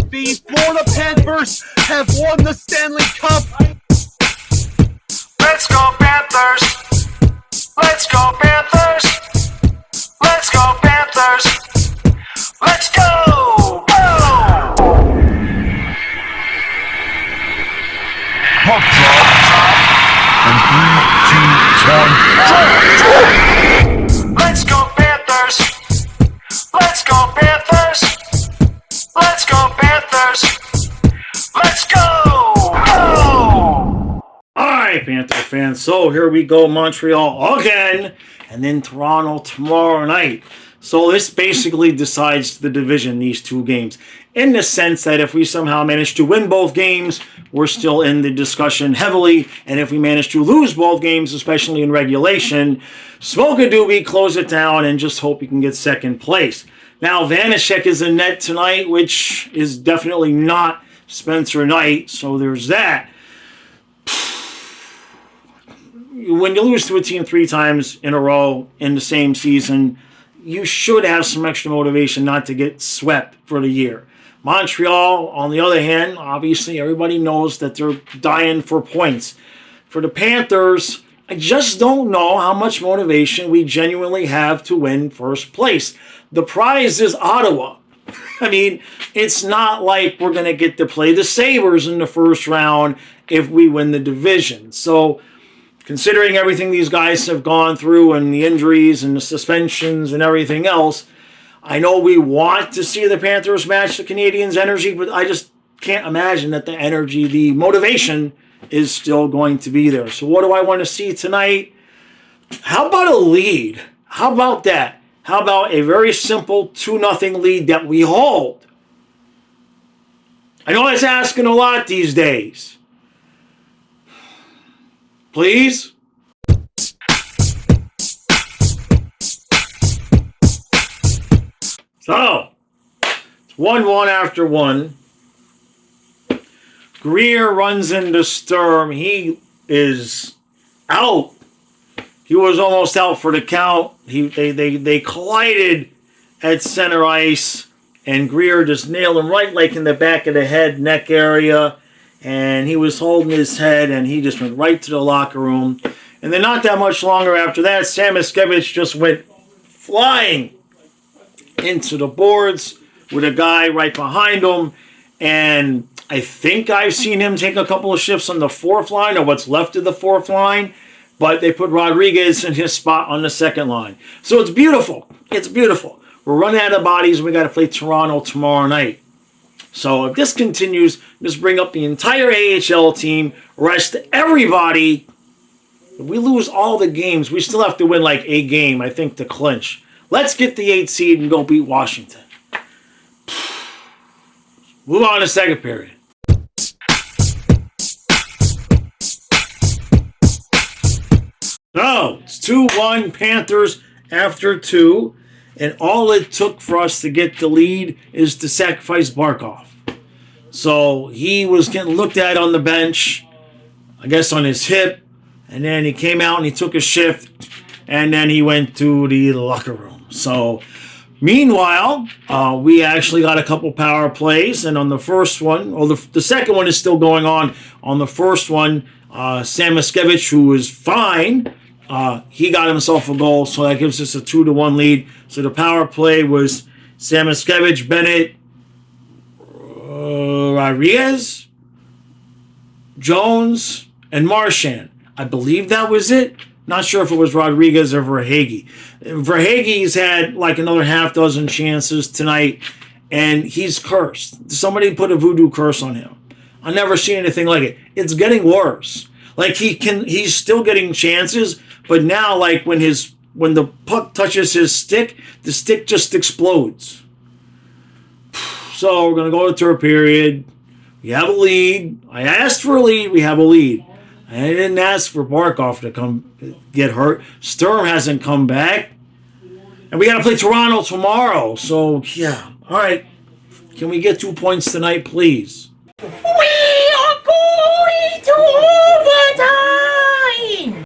The Florida Panthers have won the Stanley Cup. Let's go Panthers! Let's go Panthers! Let's go Panthers! Let's go! Go! Puck drop. And 3, 2, 1, Let's go Panthers! Let's go Panthers! Let's go Panthers! Let's go! Go! Alright, Panther fans, so here we go, Montreal again, and then Toronto tomorrow night. So this basically decides the division, these two games, in the sense that if we somehow manage to win both games, we're still in the discussion heavily, and if we manage to lose both games, especially in regulation, smoke a doobie, close it down, and just hope you can get second place. Now, Vanacek is in net tonight, which is definitely not Spencer Knight, so there's that. When you lose to a team 3 times in a row in the same season, you should have some extra motivation not to get swept for the year. Montreal, on the other hand, obviously everybody knows that they're dying for points. For the Panthers, I just don't know how much motivation we genuinely have to win first place. The prize is Ottawa. I mean, it's not like we're going to get to play the Sabres in the first round if we win the division. So, considering everything these guys have gone through and the injuries and the suspensions and everything else, I know we want to see the Panthers match the Canadiens' energy, but I just can't imagine that the energy, the motivation is still going to be there. So what do I want to see tonight? How about a lead? How about that? How about a very simple 2-0 lead that we hold? I know that's asking a lot these days. Please? So, it's 1-1 after 1. Greer runs into Sturm. He is out. He was almost out for the count. They collided at center ice, and Greer just nailed him right like in the back of the head, neck area, and he was holding his head, and he just went right to the locker room. And then not that much longer after that, Samoskevich just went flying into the boards with a guy right behind him, and I think I've seen him take a couple of shifts on the fourth line, or what's left of the fourth line, but they put Rodriguez in his spot on the second line. So it's beautiful. It's beautiful. We're running out of bodies. We got to play Toronto tomorrow night. So if this continues, just bring up the entire AHL team, rest everybody. If we lose all the games, we still have to win like a game, I think, to clinch. Let's get the 8th seed and go beat Washington. Move on to second period. So, it's 2-1 Panthers after 2. And all it took for us to get the lead is to sacrifice Barkov. So, he was getting looked at on the bench, I guess on his hip. And then he came out and he took a shift. And then he went to the locker room. So, meanwhile, we actually got a couple power plays. And on the first one, or the second one is still going on. On the first one, Samoskevich, who was fine, he got himself a goal. So that gives us a 2-1 lead. So the power play was Samoskevich, Bennett, Rodriguez, Jones, and Marchand. I believe that was it. Not sure if it was Rodriguez or Verhaeghe. Verhaeghe's had like another half dozen chances tonight, and he's cursed. Somebody put a voodoo curse on him. I've never seen anything like it. It's getting worse. Like he's still getting chances, but now like when the puck touches his stick, the stick just explodes. So we're gonna go to third period. We have a lead. I asked for a lead. We have a lead. I didn't ask for Barkov to come get hurt. Sturm hasn't come back. And we got to play Toronto tomorrow. So, yeah. All right. Can we get 2 points tonight, please? We are going to overtime!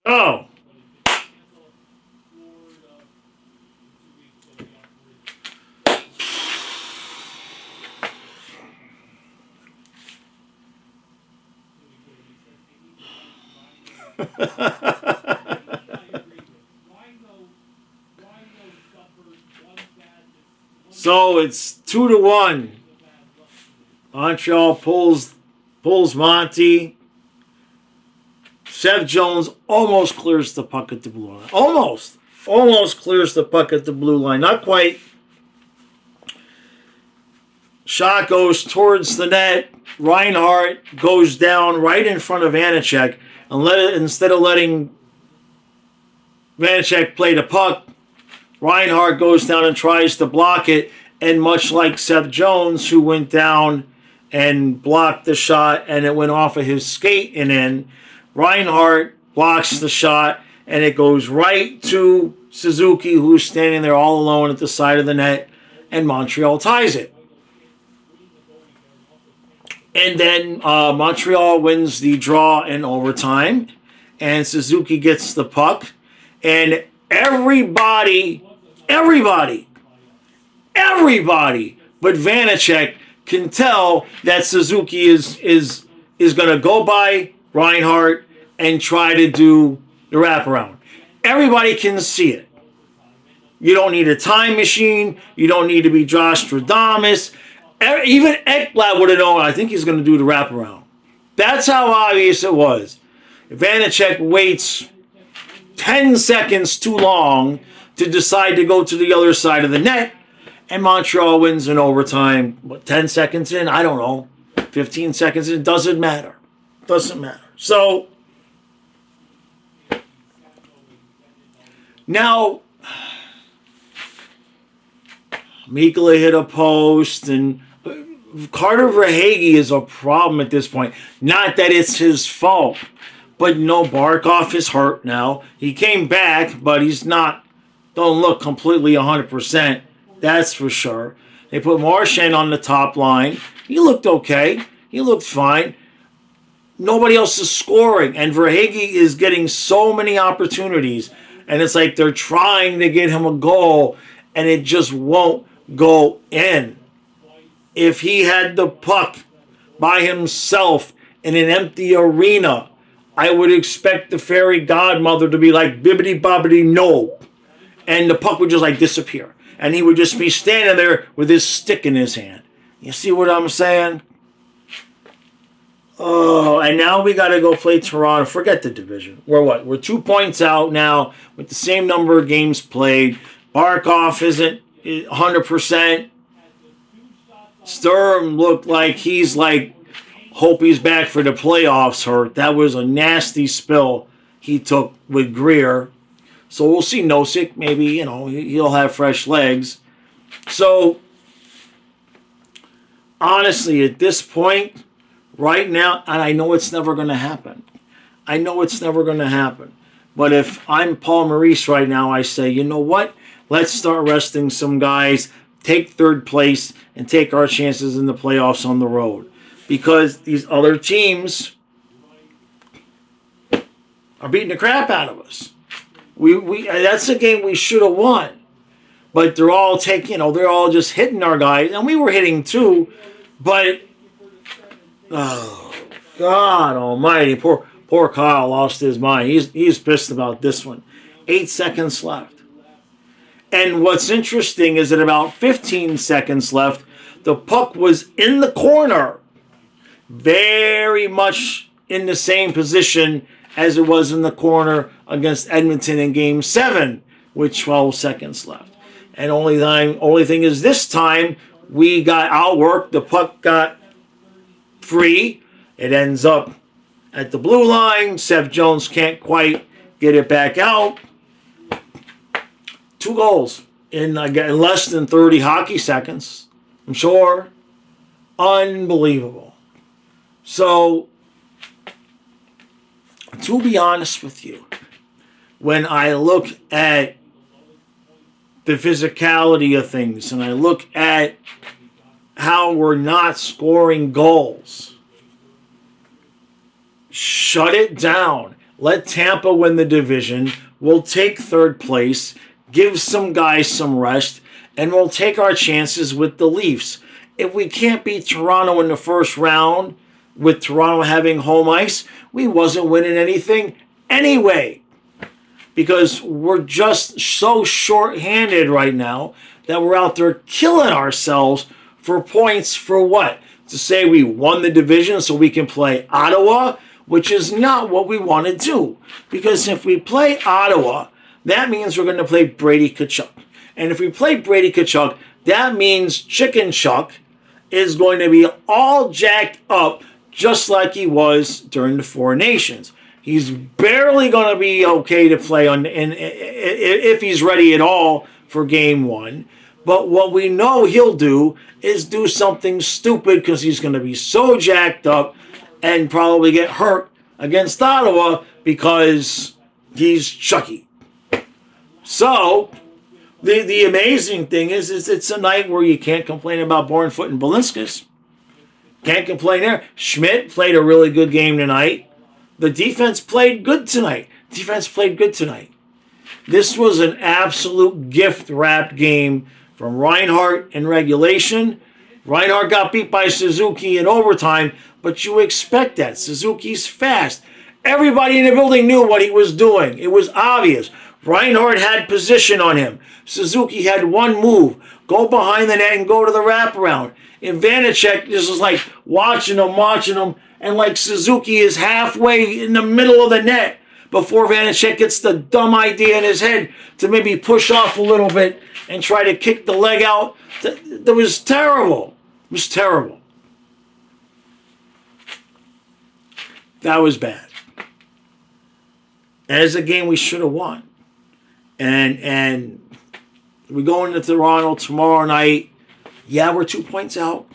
Oh. So it's 2-1. Montreal pulls Monty. Seth Jones almost clears the puck at the blue line. Almost clears the puck at the blue line. Not quite. Shot goes towards the net. Reinhart goes down right in front of Vanacek. And instead of letting Vanacek play the puck, Reinhart goes down and tries to block it. And much like Seth Jones, who went down and blocked the shot, and it went off of his skate and in, Reinhart blocks the shot, and it goes right to Suzuki, who's standing there all alone at the side of the net, and Montreal ties it. And then Montreal wins the draw in overtime, and Suzuki gets the puck, and everybody but Vanacek can tell that Suzuki is going to go by Reinhart and try to do the wraparound. Everybody can see it. You don't need a time machine. You don't need to be Josh Stradamus. Even Ekblad would have known, I think he's going to do the wraparound. That's how obvious it was. Vanacek waits 10 seconds too long to decide to go to the other side of the net, and Montreal wins in overtime. What, 10 seconds in? I don't know. 15 seconds in? Doesn't matter. So, now, Mikula hit a post, and Carter Verhaeghe is a problem at this point. Not that it's his fault, but no, Barkov is hurt now. He came back, but don't look completely 100%. That's for sure. They put Marchand on the top line. He looked okay. He looked fine. Nobody else is scoring, and Verhaeghe is getting so many opportunities, and it's like they're trying to get him a goal, and it just won't go in. If he had the puck by himself in an empty arena, I would expect the fairy godmother to be like, bibbity bobbity no, and the puck would just like disappear, and he would just be standing there with his stick in his hand. You see what I'm saying? Oh, and now we got to go play Toronto. Forget the division. We're 2 points out now with the same number of games played. Barkov isn't 100%. Sturm looked like hope he's back for the playoffs hurt. That was a nasty spill he took with Greer. So we'll see Nosek. Maybe, he'll have fresh legs. So, honestly, at this point, right now, and I know it's never going to happen. But if I'm Paul Maurice right now, I say, you know what? Let's start resting some guys, take third place, and take our chances in the playoffs on the road. Because these other teams are beating the crap out of us. That's a game we should have won. But they're all they're all just hitting our guys. And we were hitting too, but oh, God almighty. Poor Kyle lost his mind. He's pissed about this one. 8 seconds left. And what's interesting is that about 15 seconds left, the puck was in the corner. Very much in the same position as it was in the corner against Edmonton in Game 7 with 12 seconds left. And only thing is this time we got outworked. The puck got free. It ends up at the blue line. Seth Jones can't quite get it back out. 2 goals in less than 30 hockey seconds. I'm sure. Unbelievable. So, to be honest with you, when I look at the physicality of things and I look at how we're not scoring goals, shut it down. Let Tampa win the division. We'll take third place, give some guys some rest, and we'll take our chances with the Leafs. If we can't beat Toronto in the first round, with Toronto having home ice, we wasn't winning anything anyway. Because we're just so short-handed right now that we're out there killing ourselves for points for what? To say we won the division so we can play Ottawa, which is not what we want to do. Because if we play Ottawa, that means we're going to play Brady Tkachuk. And if we play Brady Tkachuk, that means Chicken Chuck is going to be all jacked up just like he was during the Four Nations. He's barely going to be okay to play if he's ready at all for Game 1. But what we know he'll do is do something stupid because he's going to be so jacked up and probably get hurt against Ottawa because he's Chucky. So, the amazing thing is it's a night where you can't complain about Bornfoot and Balinskis. Can't complain there. Schmidt played a really good game tonight. The defense played good tonight. This was an absolute gift-wrapped game from Reinhart in regulation. Reinhart got beat by Suzuki in overtime, but you expect that. Suzuki's fast. Everybody in the building knew what he was doing. It was obvious. Reinhart had position on him. Suzuki had one move. Go behind the net and go to the wraparound. And Vanacek just was like watching him, and like Suzuki is halfway in the middle of the net before Vanacek gets the dumb idea in his head to maybe push off a little bit and try to kick the leg out. That was terrible. It was terrible. That was bad. That is a game we should have won. And we go into Toronto tomorrow night. Yeah, we're 2 points out,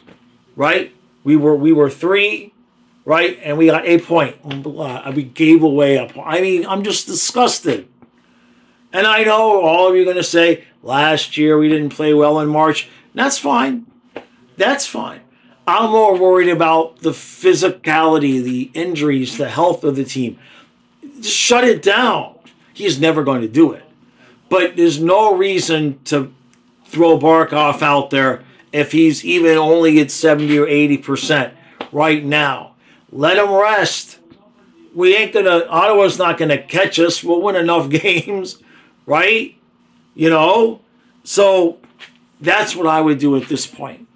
right? We were 3, right? And we got a point. We gave away a point. I mean, I'm just disgusted. And I know all of you are going to say, last year we didn't play well in March. That's fine. That's fine. I'm more worried about the physicality, the injuries, the health of the team. Just shut it down. He's never going to do it. But there's no reason to throw Barkov out there if he's even only at 70 or 80% right now. Let him rest. Ottawa's not gonna catch us. We'll win enough games, right? So that's what I would do at this point.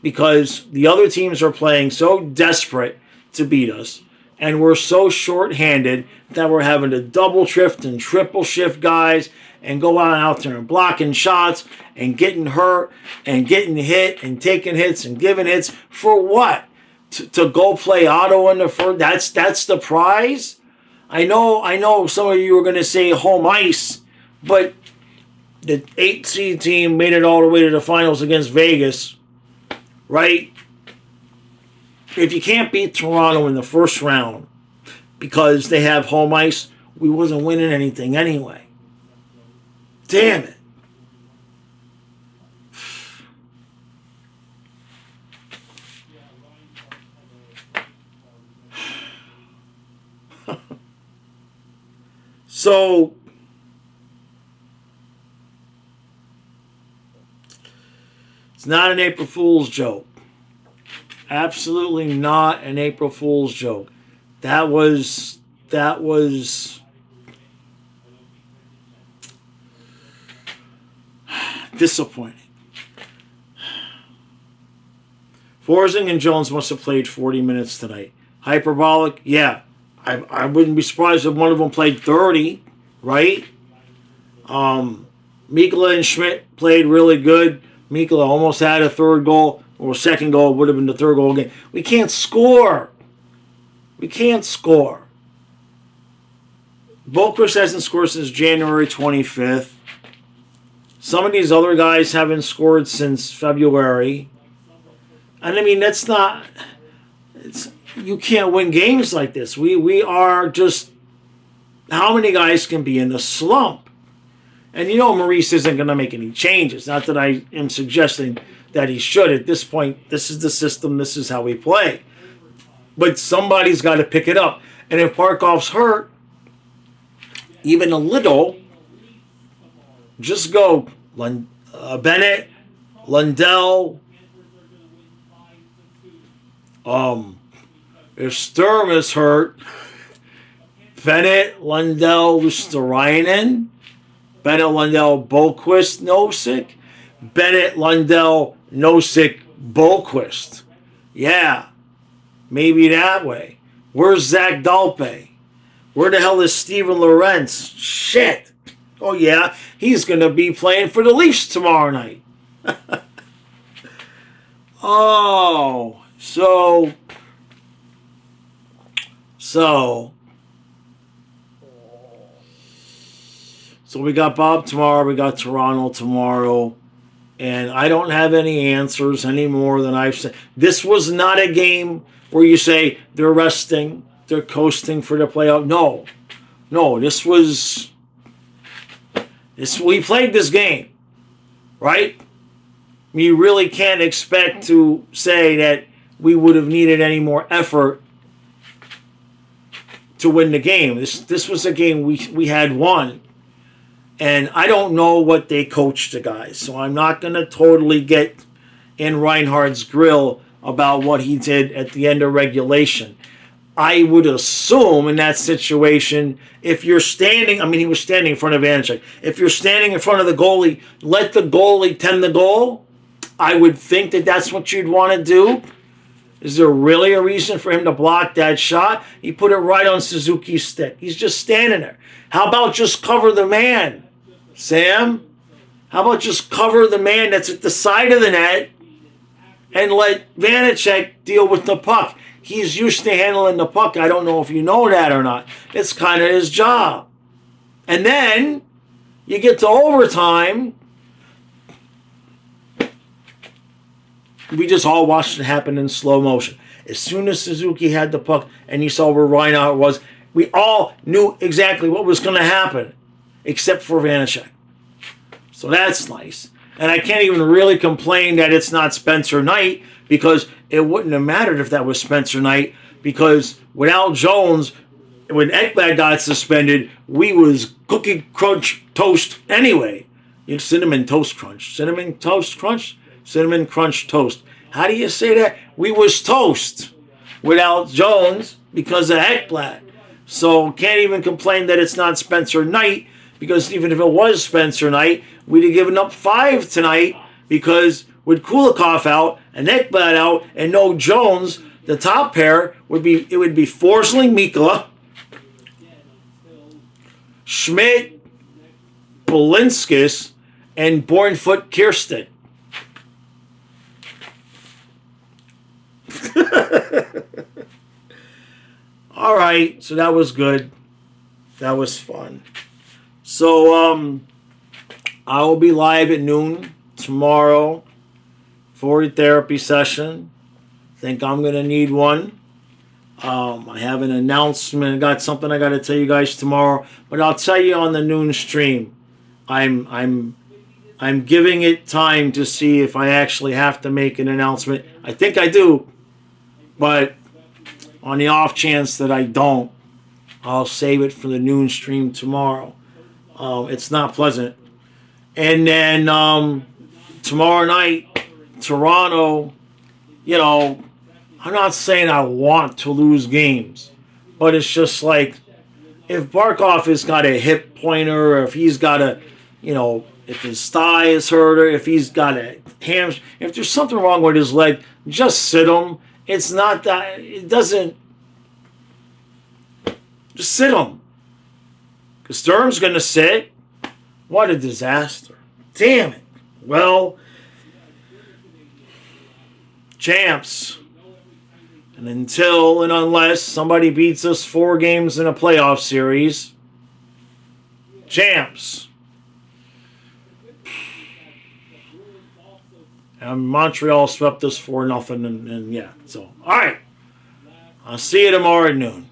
Because the other teams are playing so desperate to beat us, and we're so short-handed that we're having to double shift and triple shift guys and go out there and blocking shots and getting hurt and getting hit and taking hits and giving hits for what? To go play Ottawa in the first? That's the prize? I know some of you are going to say home ice, but the 8 seed team made it all the way to the finals against Vegas, right? If you can't beat Toronto in the first round because they have home ice, we wasn't winning anything anyway. Damn it. So, it's not an April Fool's joke. Absolutely not an April Fool's joke. That was disappointing. Forsing and Jones must have played 40 minutes tonight. Hyperbolic? Yeah. I wouldn't be surprised if one of them played 30, right? Mikula and Schmidt played really good. Mikula almost had a third goal, or second goal would have been the third goal again. We can't score. Boquist hasn't scored since January 25th. Some of these other guys haven't scored since February. And I mean, that's not... You can't win games like this. We are just... How many guys can be in a slump? And Maurice isn't going to make any changes. Not that I am suggesting that he should. At this point, this is the system. This is how we play. But somebody's got to pick it up. And if Barkov's hurt, even a little, just go Bennett, Lundell. If Sturm is hurt, Bennett, Lundell, Lusterainen, Bennett, Lundell, Boquist, Nosek, Bennett, Lundell, Nosek, Boquist. Yeah, maybe that way. Where's Zach Dalpe? Where the hell is Steven Lorentz? Shit. Oh, yeah, he's going to be playing for the Leafs tomorrow night. Oh, so we got Bob tomorrow, we got Toronto tomorrow, and I don't have any answers any more than I've said. This was not a game where you say they're resting, they're coasting for the playoff. No, we played this game, right? You really can't expect to say that we would have needed any more effort to win the game. This was a game we had won. And I don't know what they coached the guys, so I'm not going to totally get in Reinhardt's grill about what he did at the end of regulation. I would assume in that situation, if you're standing, he was standing in front of Vanacek. If you're standing in front of the goalie, let the goalie tend the goal. I would think that that's what you'd want to do. Is there really a reason for him to block that shot? He put it right on Suzuki's stick. He's just standing there. How about just cover the man, Sam? How about just cover the man that's at the side of the net and let Vanacek deal with the puck? He's used to handling the puck. I don't know if you know that or not. It's kind of his job. And then you get to overtime. We just all watched it happen in slow motion. As soon as Suzuki had the puck and you saw where Reinhardt was, we all knew exactly what was going to happen, except for Vanacek. So that's nice. And I can't even really complain that it's not Spencer Knight, because it wouldn't have mattered if that was Spencer Knight, because without Jones, when Ekblad got suspended, we was cookie crunch toast anyway. Cinnamon toast crunch. Cinnamon toast crunch? Cinnamon crunch toast. How do you say that? We was toast without Jones because of Ekblad. So can't even complain that it's not Spencer Knight, because even if it was Spencer Knight, we'd have given up 5 tonight, because with Kulikov out and Ekblad out and no Jones, the top pair would be Forsling Mikkola, Schmidt, Balinskis, and Bornfoot Kirsten. All right, so that was good. That was fun. So I will be live at noon tomorrow for a therapy session. Think I'm gonna need one. I have an announcement. I got something I got to tell you guys tomorrow, but I'll tell you on the noon stream. I'm giving it time to see if I actually have to make an announcement. I think I do, but on the off chance that I don't, I'll save it for the noon stream tomorrow. It's not pleasant. And then tomorrow night, Toronto, I'm not saying I want to lose games, but it's just like, if Barkov has got a hip pointer, or if he's got a, if his thigh is hurt, or if he's got a hamstring, if there's something wrong with his leg, just sit him. It's not that, it doesn't, just sit him. Because Sturm's going to sit. What a disaster. Damn it. Well, champs. And until and unless somebody beats us 4 games in a playoff series, champs. And Montreal swept us 4-0, and yeah. So, all right. I'll see you tomorrow at noon.